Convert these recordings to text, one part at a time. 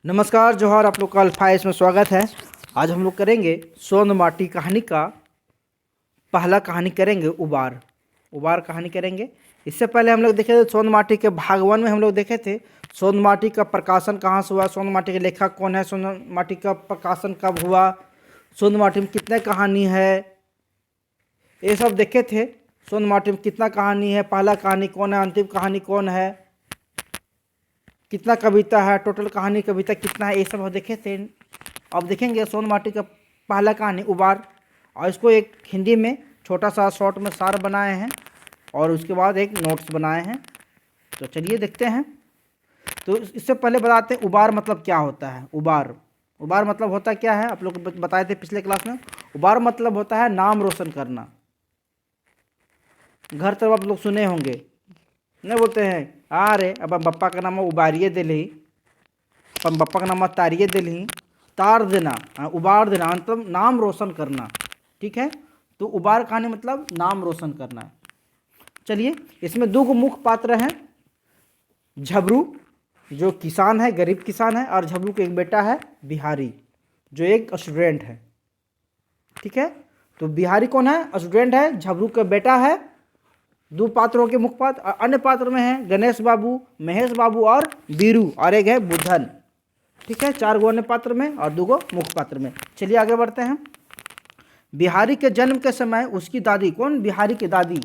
नमस्कार जोहार, आप लोग का अल्फा इसमें स्वागत है। आज हम लोग करेंगे सोन माटी कहानी का पहला कहानी करेंगे उबार। उबार कहानी करेंगे। इससे पहले हम लोग देखे थे सोन माटी के भाग 1 में हम लोग देखे थे सोन माटी का प्रकाशन कहाँ से हुआ, सोन माटी के लेखक कौन है, सोन माटी का प्रकाशन कब हुआ, सोन माटी में कितने कहानी है, ये सब देखे थे। सोन माटी में कितना कहानी है, पहला कहानी कौन है, अंतिम कहानी कौन है, कितना कविता है, टोटल कहानी कविता कितना है, ये सब हम देखे थे। अब देखेंगे सोन माटी का पहला कहानी उबार, और इसको एक हिंदी में छोटा सा शॉर्ट में सार बनाए हैं और उसके बाद एक नोट्स बनाए हैं। तो चलिए देखते हैं। तो इससे पहले बताते हैं उबार मतलब क्या होता है। उबार उबार मतलब होता क्या है, आप लोग बताए थे पिछले क्लास में। उबार मतलब होता है नाम रोशन करना। घर तरफ आप लोग सुने होंगे, नहीं बोलते हैं अरे अब बप्पा का नाम उबारिए दिली, अपन बप्पा का नाम तारिए दिली, तार देना, उबार देना मतलब नाम रोशन करना। ठीक है, तो उबार कहानी मतलब नाम रोशन करना। चलिए, इसमें दो मुख्य पात्र हैं, झबरू जो किसान है, गरीब किसान है, और झबरू का एक बेटा है बिहारी जो एक स्टूडेंट है। ठीक है, तो बिहारी कौन है, स्टूडेंट है, झबरू का बेटा है। दो पात्रों के मुख्य पात्र। अन्य पात्र में है गणेश बाबू, महेश बाबू और बीरू, और एक है बुधन। ठीक है, 4 गो अन्य पात्र में और 2 गो मुख्य पात्र में। चलिए आगे बढ़ते हैं। बिहारी के जन्म के समय उसकी दादी, कौन, बिहारी की दादी,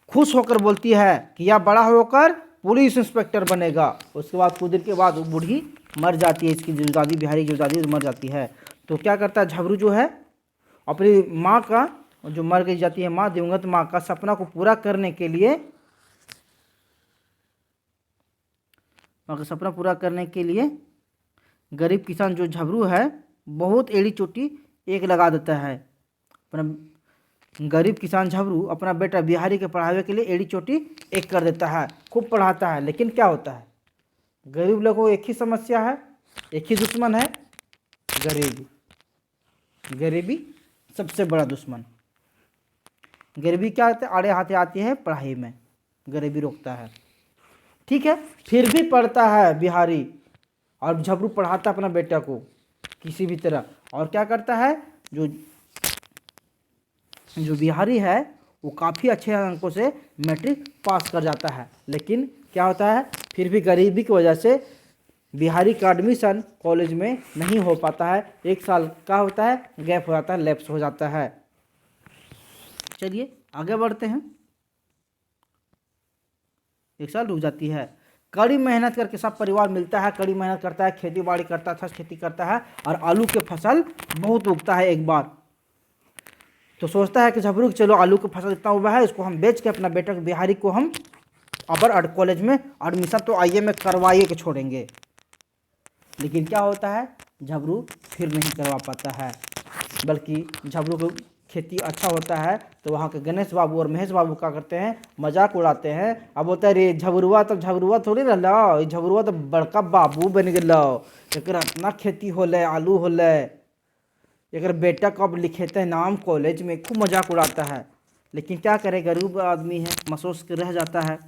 खुश होकर बोलती है कि यह बड़ा होकर पुलिस इंस्पेक्टर बनेगा। उसके बाद कुछ दिन के बाद वो बूढ़ी मर जाती है, इसकी जो दादी, बिहारी की जो दादी मर जाती है। तो क्या करता है झबरू जो है अपनी माँ का, जो मर गई जाती है माँ, दिवंगत माँ का सपना को पूरा करने के लिए, माँ का सपना पूरा करने के लिए गरीब किसान जो झबरू है बहुत एड़ी चोटी एक लगा देता है। अपना गरीब किसान झबरू अपना बेटा बिहारी के पढ़ावे के लिए एड़ी चोटी एक कर देता है, खूब पढ़ाता है। लेकिन क्या होता है, गरीब लोगों को एक ही समस्या है, एक ही दुश्मन है, गरीबी। गरीबी सबसे बड़ा दुश्मन। गरीबी क्या होता है, आड़े हाथे आती है पढ़ाई में, गरीबी रोकता है। ठीक है, फिर भी पढ़ता है बिहारी और झबरू पढ़ाता अपना बेटा को किसी भी तरह। और क्या करता है, जो जो बिहारी है वो काफ़ी अच्छे अंकों से मैट्रिक पास कर जाता है। लेकिन क्या होता है, फिर भी गरीबी की वजह से बिहारी का एडमिशन कॉलेज में नहीं हो पाता है। 1 साल का होता है, गैप हो जाता है, लैप्स हो जाता है। चलिए आगे बढ़ते हैं। 1 साल रुक जाती है। कड़ी मेहनत करके सब परिवार मिलता है, कड़ी मेहनत करता है, खेती बाड़ी करता है, अच्छा खेती करता है, और आलू के फसल बहुत उगता है एक बार। तो सोचता है कि झबरू चलो आलू की फसल इतना हुआ है, इसको हम बेच के अपना बेटा बिहारी को हम अबर कॉलेज में एडमिशन तो आइए में करवाइए के छोड़ेंगे। लेकिन क्या होता है, झबरू फिर नहीं करवा पाता है, बल्कि झबरू को खेती अच्छा होता है तो वहाँ के गणेश बाबू और महेश बाबू क्या करते हैं, मजाक उड़ाते हैं। अब बोलते हैं रे झबरुआ तो झबरुआ थोड़ी रहा, झबरुआ तो बड़का बाबू बन गया, एक इतना खेती होले, आलू होले, एक बेटा कब लिखेते हैं नाम कॉलेज में, खूब मजाक उड़ाता है। लेकिन क्या करे, गरीब आदमी है, महसूस कर रह जाता है।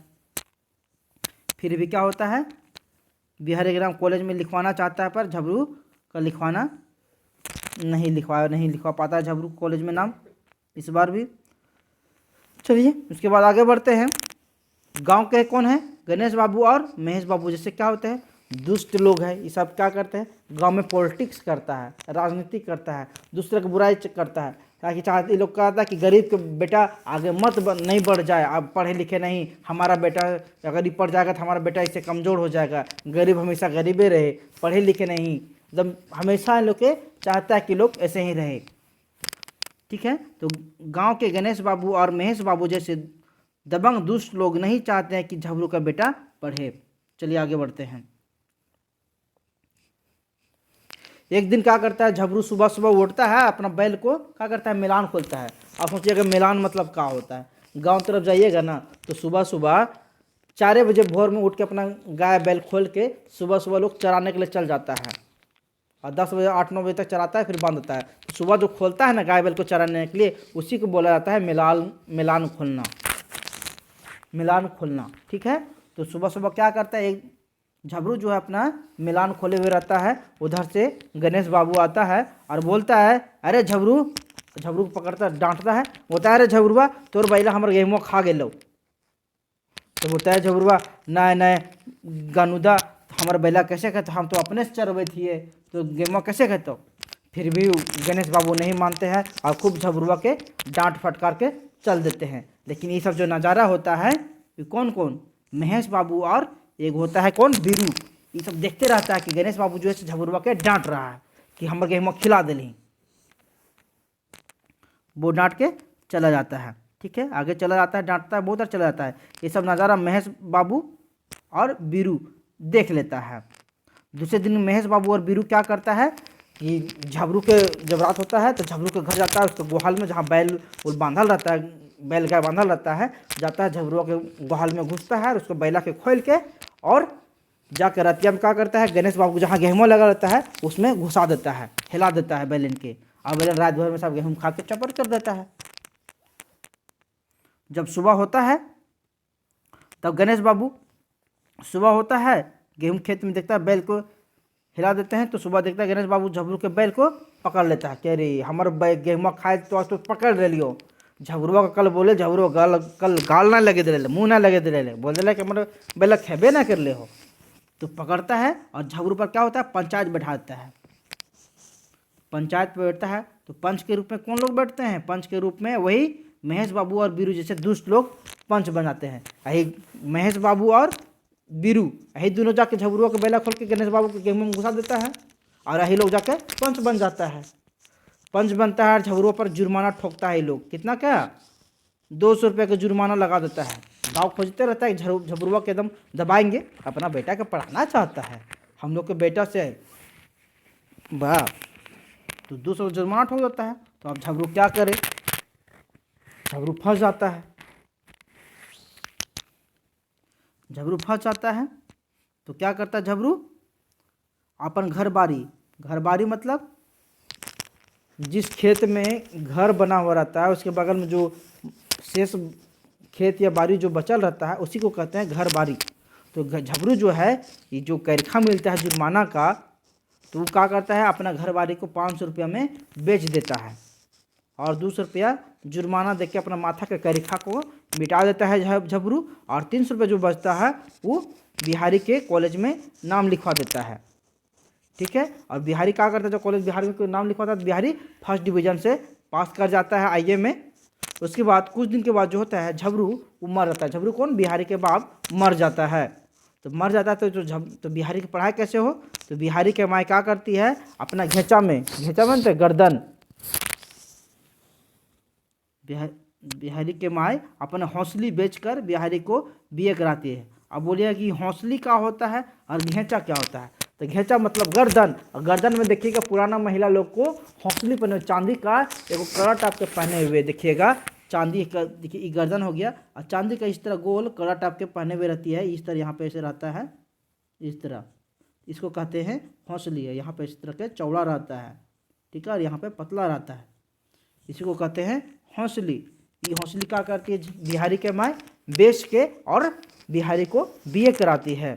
फिर भी क्या होता है, बिहारी के नाम कॉलेज में लिखवाना चाहता है, पर झबरू का लिखवाना नहीं लिखवा पाता है झबरू कॉलेज में नाम इस बार भी। चलिए उसके बाद आगे बढ़ते हैं। गांव के कौन है, गणेश बाबू और महेश बाबू, जैसे क्या होते हैं दुष्ट लोग हैं। ये सब क्या करते हैं, गांव में पॉलिटिक्स करता है, राजनीति करता है, दूसरे की बुराई करता है, ताकि चाहते लोग कहता है कि गरीब के बेटा आगे नहीं बढ़ जाए, आप पढ़े लिखे नहीं, हमारा बेटा अगर ये पढ़ जाएगा तो हमारा बेटा इससे कमज़ोर हो जाएगा, गरीब हमेशा गरीबे रहे, पढ़े लिखे नहीं, एकदम हमेशा लोग के चाहता है कि लोग ऐसे ही रहे। ठीक है, तो गांव के गणेश बाबू और महेश बाबू जैसे दबंग दुष्ट लोग नहीं चाहते हैं कि झबरू का बेटा पढ़े। चलिए आगे बढ़ते हैं। एक दिन क्या करता है, झबरू सुबह सुबह उठता है, अपना बैल को क्या करता है, मिलान खोलता है। आप सोचिएगा मिलान मतलब क्या होता है, गांव तरफ जाइएगा ना तो सुबह सुबह 4 बजे भोर में उठ के अपना गाय बैल खोल के सुबह सुबह लोग चराने के लिए चल जाता है, और 10 बजे 8-9 बजे तक चराता है, फिर बंद होता है। तो सुबह जो खोलता है ना गाय बैल को चराने के लिए, उसी को बोला जाता है मिलान खोलना, मिलान खोलना। ठीक है, तो सुबह सुबह क्या करता है, एक झबरू जो है अपना मिलान खोले हुए रहता है। उधर से गणेश बाबू आता है और बोलता है, अरे झबरू। झबरू को पकड़ता डांटता है, बोलता है, अरे झबरुआ तोर बैला हमारे गेहुआ खा गेलो। तो बोलता है झबरुआ, नए नए गानुदा हमारे बैला कैसे कहते, हम तो अपने से चरवे थिए, तो गेहुआ कैसे कहते। फिर भी गणेश बाबू नहीं मानते हैं और खूब झबरुआ के डांट फटकार के चल देते हैं। लेकिन ये सब जो नज़ारा होता है, ये कौन कौन, महेश बाबू और एक होता है कौन, बीरू, ये सब देखते रहता है कि गणेश बाबू जो है झबरुआ के डांट रहा है कि हमारे गेहुआ खिला दिली। वो डांट के चला जाता है। ठीक है, आगे चला जाता है, डांटता है, बहुत चला जाता है। ये सब नज़ारा महेश बाबू और बीरू देख लेता है। दूसरे दिन महेश बाबू और बीरू क्या करता है कि झबरू के जब रात होता है तो झबरू के घर जाता है, उसके गुहाल में जहाँ बैल बांधल रहता है, बैल गाय बांधल रहता है, जाता है झबरुआ के गुहाल में घुसता है और उसको बैला के खोल के और जाकर रतिया में क्या करता है, गणेश बाबू जहाँ गेहूँ लगा रहता है उसमें घुसा देता है, हिला देता है बैलन के, और बैलन रात भर में सब गेहूँ खा के चपर कर देता है। जब सुबह होता है तब गणेश बाबू, सुबह होता है गेहूँ खेत में देखता है बैल को हिला देते हैं, तो सुबह देखता है गणेश बाबू झबरू के बैल को पकड़ लेता है। कह रही हमारे गेहुआ खाए तो आज तो पकड़ ले लियो। झबरुआ का कल बोले, झबरुआ कल गाल ना लगे दे, मुँह ना लगे दे, बोल दिला कि हमारे बैल खेबे ना कर ले हो। तो पकड़ता है और झबरू पर क्या होता है, पंचायत बैठा देता है। पंचायत पर बैठता है तो पंच के रूप में कौन लोग बैठते हैं, पंच के रूप में वही महेश बाबू और बीरू जैसे दुष्ट लोग पंच बनाते हैं। यही महेश बाबू और बीरू यही दोनों जाके झबरुआ के बैला खोल के गणेश बाबू के गेहूं में घुसा देता है और यही लोग जाके पंच बन जाता है। पंच बनता है और झबरुआ पर जुर्माना ठोकता है। ये लोग कितना, क्या 200 रुपये का जुर्माना लगा देता है। गाँव खोजते रहता है झबरुआ के एकदम दबाएंगे, अपना बेटा के पढ़ाना चाहता है, हम लोग के बेटा से वाह, तो 200 जुर्माना ठोक देता है। तो अब झबरू क्या करे, झबरू फंस जाता है। झबरू फंस जाता है तो क्या करता है झबरू, अपन घर बारी मतलब जिस खेत में घर बना हुआ रहता है उसके बगल में जो शेष खेत या बारी जो बचल रहता है उसी को कहते हैं घर बारी। तो झबरू जो है, ये जो कैरखा मिलता है जुर्माना का, तो वो क्या करता है, अपना घर बारी को 500 रुपया में बेच देता है और 200 रुपया जुर्माना दे के अपना माथा के कैरिखा को मिटा देता है झबरू, और 300 रुपये जो बचता है वो बिहारी के कॉलेज में नाम लिखवा देता है। ठीक है, और बिहारी क्या करता है, जो कॉलेज बिहारी में नाम लिखवाता है, बिहारी फर्स्ट डिवीज़न से पास कर जाता है आईए में। उसके बाद कुछ दिन के बाद जो होता है झबरू वो मर जाता है। झबरू कौन, बिहारी के बाप मर जाता है। तो मर जाता है तो बिहारी की पढ़ाई कैसे हो, तो बिहारी के माँ क्या करती है, अपना घेचा में तो गर्दन, बिहारी के माए अपना हौसली बेचकर बिहारी को बीए कराती है। अब बोलिए कि हौसली क्या होता है और घेचा क्या होता है, तो घेचा मतलब गर्दन, और गर्दन में देखिएगा पुराना महिला लोग को हौसली पहने, चांदी का एक कड़ा टाप के पहने हुए देखिएगा, चांदी का देखिए ये गर्दन हो गया, और चांदी का इस तरह गोल कड़ा टाप के पहने हुए रहती है, इस तरह यहाँ पे ऐसे रहता है, इस तरह, इसको कहते हैं हौसली है। यहाँ पे इस तरह के चौड़ा रहता है, ठीक है, और यहाँ पे पतला रहता है, इसी को कहते हैं हौसली। ये हौसली क्या करती है, बिहारी के माए बेच के और बिहारी को बीए कराती है।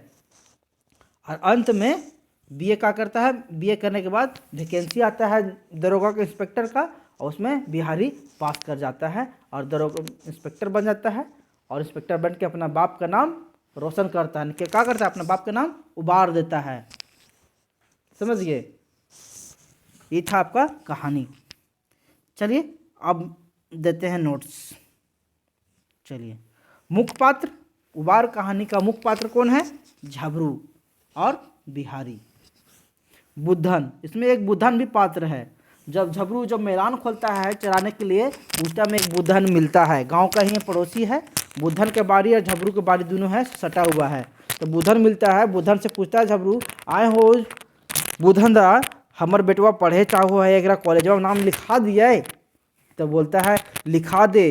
और अंत में बीए क्या करता है, बीए करने के बाद वैकेंसी आता है दरोगा के इंस्पेक्टर का, और उसमें बिहारी पास कर जाता है और दरोगा इंस्पेक्टर बन जाता है, और इंस्पेक्टर बन के अपना बाप का नाम रोशन करता है। क्या करता है, अपना बाप का नाम उबार देता है। समझिए, ये था आपका कहानी। चलिए अब देते हैं नोट्स। चलिए, मुख्य पात्र, उबार कहानी का मुख्य पात्र कौन है, झबरू और बिहारी। बुद्धन, इसमें एक बुद्धन भी पात्र है। जब झबरू जब मैदान खोलता है चराने के लिए, उस टाइम एक बुद्धन मिलता है, गांव का ही पड़ोसी है। बुद्धन के बाड़ी और झबरू के बाड़ी दोनों है सटा हुआ है। तो बुद्धन मिलता है, बुद्धन से पूछता है झबरू, आए हो बुद्धन दा, हमर बेटवा पढ़े चाहो है, एक कॉलेजवा में नाम लिखा दिए। तो बोलता है लिखा दे,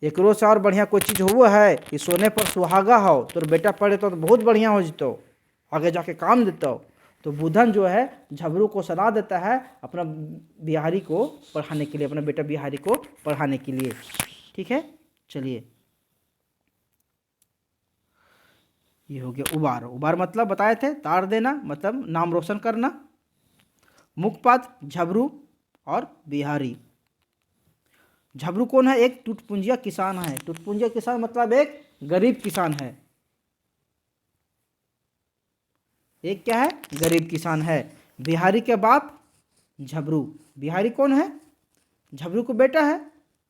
एकरो से और बढ़िया कोई चीज़ हो है, कि सोने पर सुहागा हो, तो बेटा पढ़े तो बहुत बढ़िया हो जितो, आगे जाके काम देता। तो बुद्धन जो है झबरू को सलाह देता है अपना बिहारी को पढ़ाने के लिए, अपना बेटा बिहारी को पढ़ाने के लिए। ठीक है, चलिए ये हो गया उबार। उबार मतलब बताए थे, तार देना मतलब नाम रोशन करना। मुखपात, झबरू और बिहारी। झबरू कौन है? एक टूटपुंजिया किसान है। टूटपुंजिया किसान मतलब एक गरीब किसान है। एक क्या है? गरीब किसान है। बिहारी के बाप झबरू। बिहारी कौन है? झबरू को बेटा है।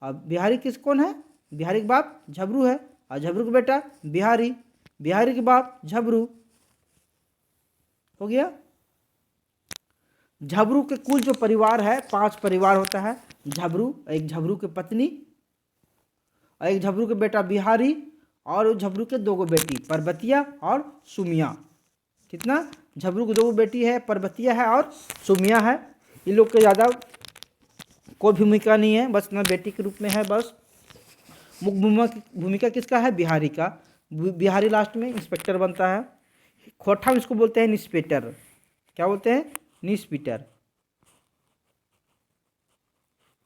अब बिहारी किस कौन है? बिहारी के बाप झबरू है और झबरू का बेटा बिहारी। बिहारी के बाप झबरू। हो गया। झबरू के कुल जो परिवार है 5 परिवार होता है। झबरू, एक झबरू की पत्नी और एक झबरू के बेटा बिहारी और झबरू के 2 बेटी पर्वतिया और सुमिया। कितना? झबरू की 2 बेटी है, पर्वतिया है और सुमिया है। इन लोग के ज़्यादा कोई भूमिका नहीं है, बस ना बेटी के रूप में है बस। मुख्य भूमिका किसका है? बिहारी का। बिहारी लास्ट में इंस्पेक्टर बनता है। खोठा में इसको बोलते हैं निस्पेटर। क्या बोलते हैं? निस्पीटर।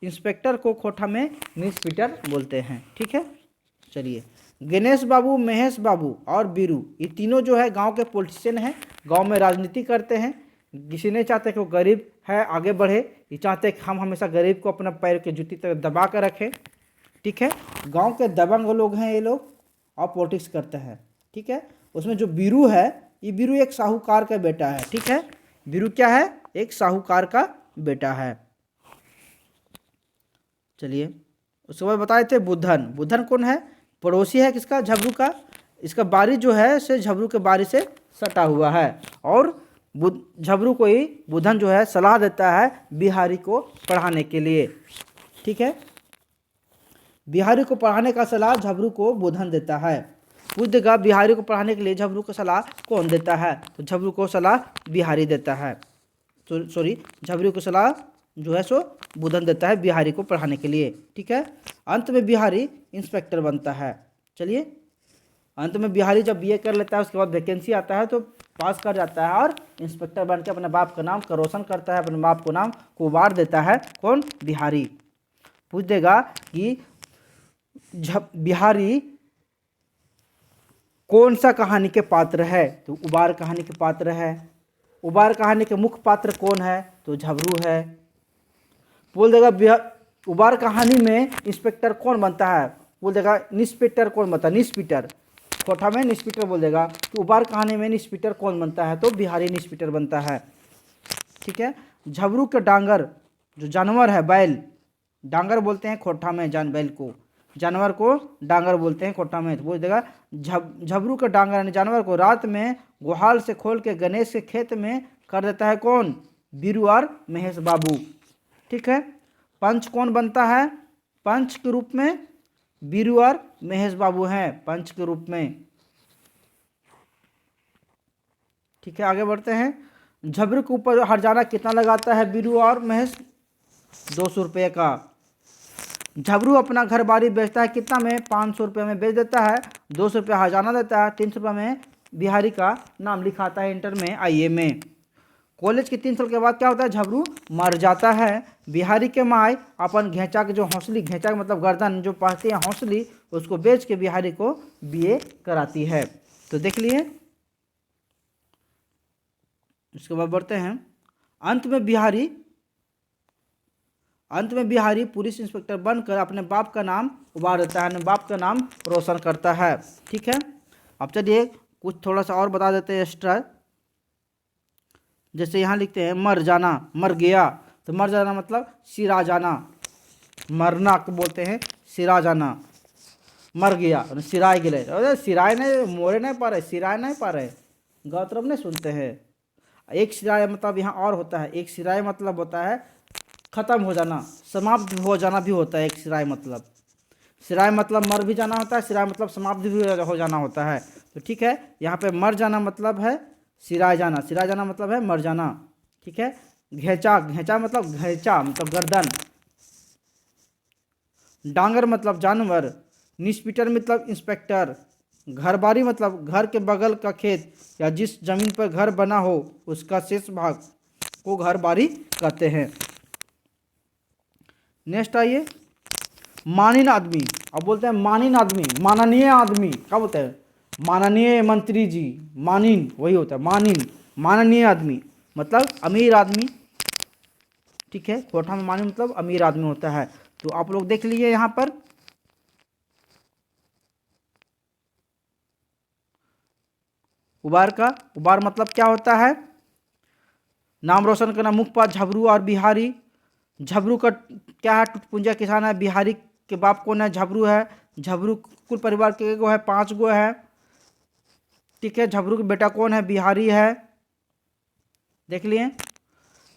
इंस्पेक्टर को खोठा में निस्पीटर बोलते हैं। ठीक है, चलिए। गणेश बाबू, महेश बाबू और बीरू, ये तीनों जो है गांव के पॉलिटिशियन हैं, गांव में राजनीति करते हैं। किसी नहीं चाहते कि वो गरीब है आगे बढ़े, ये चाहते हैं कि हम हमेशा गरीब को अपना पैर के जूती तक दबा कर रखें। ठीक है, गांव के दबंग लोग हैं ये लोग और पॉलिटिक्स करते हैं। ठीक है, उसमें जो बीरू है, ये बीरू एक साहूकार का बेटा है। ठीक है, बीरू क्या है? एक साहूकार का बेटा है। चलिए, उसके बाद बताए थे बुधन। बुधन कौन है? पड़ोसी है किसका? झबरू का। इसका बारी जो है से झबरू के बारी से सटा हुआ है और झबरू को ही बुधन जो है सलाह देता है बिहारी को पढ़ाने के लिए। ठीक है, बिहारी को पढ़ाने का सलाह झबरू को बुधन देता है। पूछ देगा बिहारी को पढ़ाने के लिए झबरू को सलाह कौन देता है? तो झबरू को सलाह बिहारी देता है। सॉरी, झबरू को सलाह जो है सो बुधन देता है बिहारी को पढ़ाने के लिए। ठीक है, अंत में बिहारी इंस्पेक्टर बनता है। चलिए, अंत में बिहारी जब बीए कर लेता है उसके बाद वैकेंसी आता है तो पास कर जाता है और इंस्पेक्टर बन के अपने बाप का नाम का रोशन करता है, अपने बाप को नाम को उबार देता है। कौन? बिहारी। पूछ देगा कि बिहारी कौन सा कहानी के पात्र है? तो उबार कहानी के पात्र है। उबार कहानी के मुख्य पात्र कौन है? तो झबरू है। बोल देगा उबार कहानी में इंस्पेक्टर कौन बनता है? बोल देगा निस्पीटर कौन बनता है? निस्पीटर। कोठा में निस्पीटर बोल देगा कि उबार कहानी में निस्पीटर कौन बनता है? तो बिहारी निस्पीटर बनता है। ठीक है, झबरू के डांगर जो जानवर है, बैल, डांगर बोलते हैं खोठा में बैल को, जानवर को डांगर बोलते हैं खोठा में। तो बोल देगा झबरू के डांगर यानी जानवर को रात में गुहाल से खोल के गणेश के खेत में कर देता है। कौन? बीरू और महेश बाबू। ठीक है, पंच कौन बनता है? पंच के रूप में बीरू और महेश बाबू हैं, पंच के रूप में। ठीक है, आगे बढ़ते हैं। झबरू के ऊपर हरजाना कितना लगाता है बीरू और महेश? 200 रुपये का। झबरू अपना घर बारी बेचता है कितना में? 500 रुपये में बेच देता है। 200 रुपये हरजाना देता है। 300 रुपये में बिहारी का नाम लिखाता है इंटर में, आईए में। कॉलेज के 3 साल के बाद क्या होता है? झबरू मर जाता है। बिहारी के माई अपन घेचा के जो हौसली, घेचा का मतलब गर्दन जो पहनती है हौसली, उसको बेच के बिहारी को बीए कराती है। तो देख लिए। इसके बाद बढ़ते हैं। अंत में बिहारी पुलिस इंस्पेक्टर बनकर अपने बाप का नाम उबार देता है, अपने बाप का नाम रोशन करता है। ठीक है, अब चलिए कुछ थोड़ा सा और बता देते हैं एक्स्ट्रा। जैसे यहाँ लिखते हैं मर जाना, मर गया। तो मर जाना मतलब सिरा जाना, मरना को बोलते हैं सिरा जाना। मर गया सिराय गिले, अरे सिराय नहीं, मोरे नहीं पा रहे, सिराय नहीं पा रहे, गाँव तरफ नहीं सुनते हैं। एक सिराय मतलब यहाँ और होता है, एक सिराय मतलब होता है खत्म हो जाना, समाप्त हो जाना भी होता है एक सिराय मतलब। सिराय मतलब मर भी जाना होता है, सिराय मतलब समाप्त भी हो जाना होता है। तो ठीक है, यहाँ पे मर जाना मतलब है सिराय जाना, सिराय जाना मतलब है मर जाना। ठीक है, घेचा, घेचा मतलब घेचा मतलब गर्दन। डांगर मतलब जानवर। निस्पीटर मतलब इंस्पेक्टर। घरबारी मतलब घर के बगल का खेत या जिस जमीन पर घर बना हो उसका शेष भाग को घरबारी कहते हैं। नेक्स्ट आइए, मानिन आदमी। अब बोलते हैं मानिन आदमी, माननीय आदमी। क्या बोलते हैं? माननीय मंत्री जी, मानिन वही होता है, मानिन माननीय आदमी मतलब अमीर आदमी, ठीक है। कोठा में मानिन मतलब अमीर आदमी होता है। तो आप लोग देख लीजिए यहाँ पर उबार का, उबार मतलब क्या होता है, नाम रोशन करना, मुखपाल झबरू और बिहारी। झबरू का क्या है, टुटपुंजा किसान है। बिहारी के बाप कौन है, झबरू है। झबरू कुल परिवार के गो है, 5 गो है, ठीक है। झबरू के बेटा कौन है, बिहारी है, देख लिए।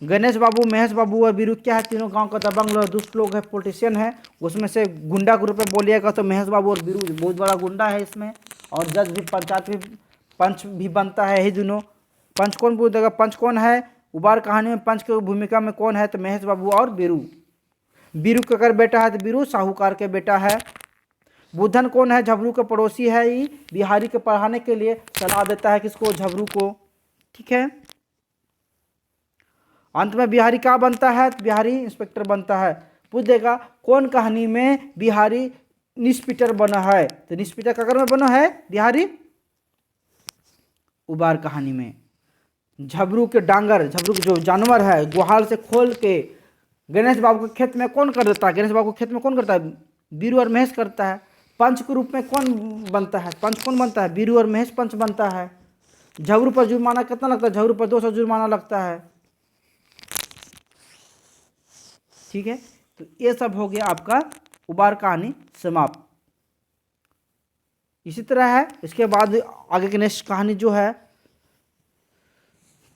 गणेश बाबू, महेश बाबू और बीरू क्या है, तीनों गांव का दबंग लोग, दुष्ट लोग है, पॉलिटिशियन है। उसमें से गुंडा के रूप में बोलिएगा तो महेश बाबू और बीरू बहुत बड़ा गुंडा है इसमें। और जज भी, पंचायत भी, पंच भी बनता है यही दोनों। पंच कौन पूछ देगा, पंच कौन है, उबार कहानी में पंच की भूमिका में कौन है, तो महेश बाबू और बीरू। बीरू का अगर बेटा है तो बीरू साहूकार के बेटा है। बुधन कौन है, झबरू के पड़ोसी है। ये बिहारी के पढ़ाने के लिए सलाह देता है किसको, झबरू को, ठीक है। अंत में बिहारी क्या बनता है, तो बिहारी इंस्पेक्टर बनता है। पूछ देगा कौन कहानी में बिहारी इंस्पेक्टर बना है, तो इंस्पेक्टर ककर में बना है, बिहारी उबार कहानी में। झबरू के डांगर, झबरू के जो जानवर है, गुहाल से खोल के गणेश बाबू के खेत में कौन कर देता है, गणेश बाबू के खेत में कौन करता है, बीरू और महेश करता है। पंच के रूप में कौन बनता है, पंच कौन बनता है, बीरू और महेश पंच बनता है। झबरू पर जुर्माना कितना लगता है, झबरू पर 200 जुर्माना लगता है, ठीक है। तो ये सब हो गया आपका उबार कहानी समाप्त। इसी तरह है, इसके बाद आगे की नेक्स्ट कहानी जो है,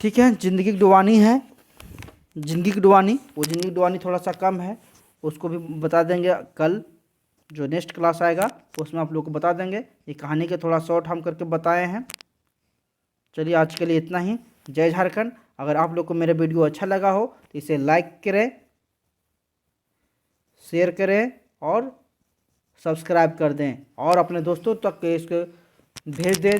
ठीक है, जिंदगी की डुबानी है। जिंदगी की डुबानी, वो जिंदगी की डुबानी थोड़ा सा कम है, उसको भी बता देंगे कल जो नेक्स्ट क्लास आएगा उसमें आप लोग को बता देंगे। ये कहानी के थोड़ा शॉर्ट हम करके बताए हैं। चलिए आज के लिए इतना ही। जय झारखंड। अगर आप लोग को मेरा वीडियो अच्छा लगा हो तो इसे लाइक करें, शेयर करें और सब्सक्राइब कर दें और अपने दोस्तों तक इसको भेज दें।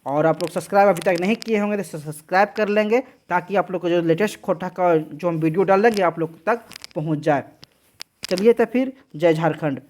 और आप लोग सब्सक्राइब अभी तक नहीं किए होंगे तो सब्सक्राइब कर लेंगे, ताकि आप लोग को जो लेटेस्ट कोठा का जो हम वीडियो डाल देंगे आप लोग तक पहुंच जाए। चलिए तो फिर जय झारखंड।